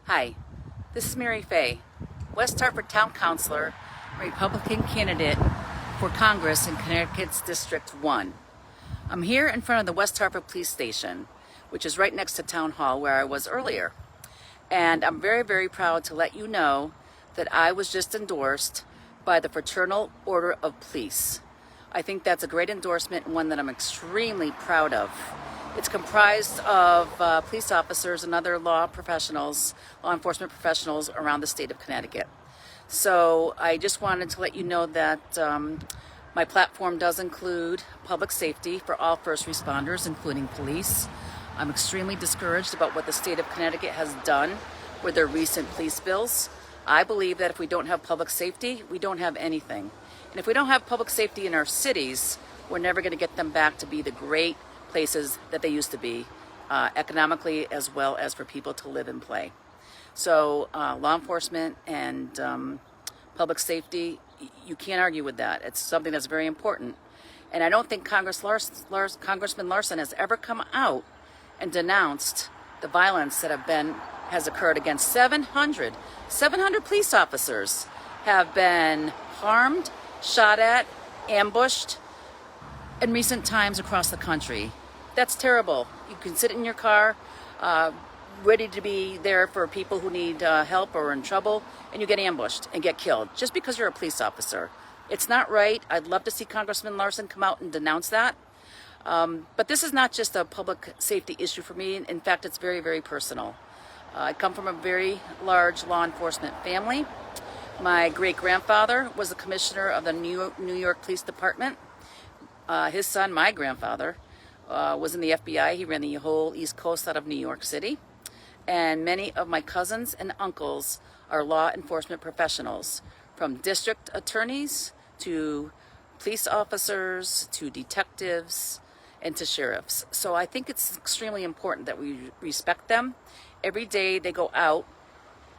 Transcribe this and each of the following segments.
Hi, this is Mary Fay, West Hartford Town Councilor, Republican candidate for Congress in Connecticut's District 1. I'm here in front of the West Hartford Police Station, which is right next to Town Hall where I was earlier. And I'm very, very proud to let you know that I was just endorsed by the Fraternal Order of Police. I think that's a great endorsement and one that I'm extremely proud of. It's comprised of police officers and other law enforcement professionals around the state of Connecticut. So I just wanted to let you know that my platform does include public safety for all first responders, including police. I'm extremely discouraged about what the state of Connecticut has done with their recent police bills. I believe that if we don't have public safety, we don't have anything. And if we don't have public safety in our cities, we're never going to get them back to be the great places that they used to be, economically as well as for people to live and play. So law enforcement and public safety, you can't argue with that. It's something that's very important. And I don't think Congressman Larson has ever come out and denounced the violence that has occurred against 700 police officers have been harmed, shot at, ambushed in recent times across the country. That's terrible. You can sit in your car, ready to be there for people who need help or are in trouble, and you get ambushed and get killed just because you're a police officer. It's not right. I'd love to see Congressman Larson come out and denounce that. But this is not just a public safety issue for me. In fact, it's very, very personal. I come from a very large law enforcement family. My great-grandfather was the commissioner of the New York Police Department. His son, my grandfather, was in the FBI. He ran the whole East Coast out of New York City. And many of my cousins and uncles are law enforcement professionals, from district attorneys to police officers to detectives and to sheriffs. So I think it's extremely important that we respect them. Every day they go out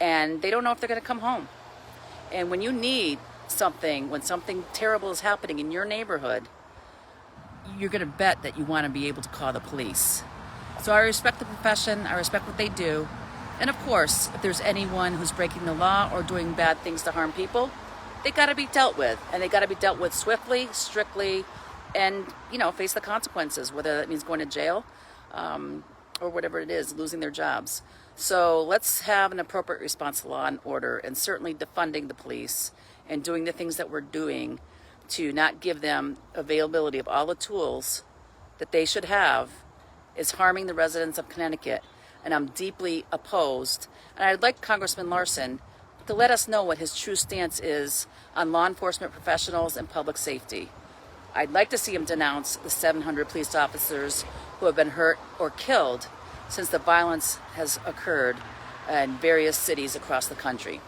and they don't know if they're going to come home. And when you need something, when something terrible is happening in your neighborhood, you're going to bet that you want to be able to call the police. So I respect the profession, I respect what they do. And of course, if there's anyone who's breaking the law or doing bad things to harm people, they got to be dealt with. And they got to be dealt with swiftly, strictly, and, face the consequences, whether that means going to jail or whatever it is, losing their jobs. So let's have an appropriate response to law and order, and certainly defunding the police and doing the things that we're doing to not give them availability of all the tools that they should have is harming the residents of Connecticut. And I'm deeply opposed. And I'd like Congressman Larson to let us know what his true stance is on law enforcement professionals and public safety. I'd like to see him denounce the 700 police officers who have been hurt or killed since the violence has occurred in various cities across the country.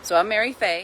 So I'm Mary Fay.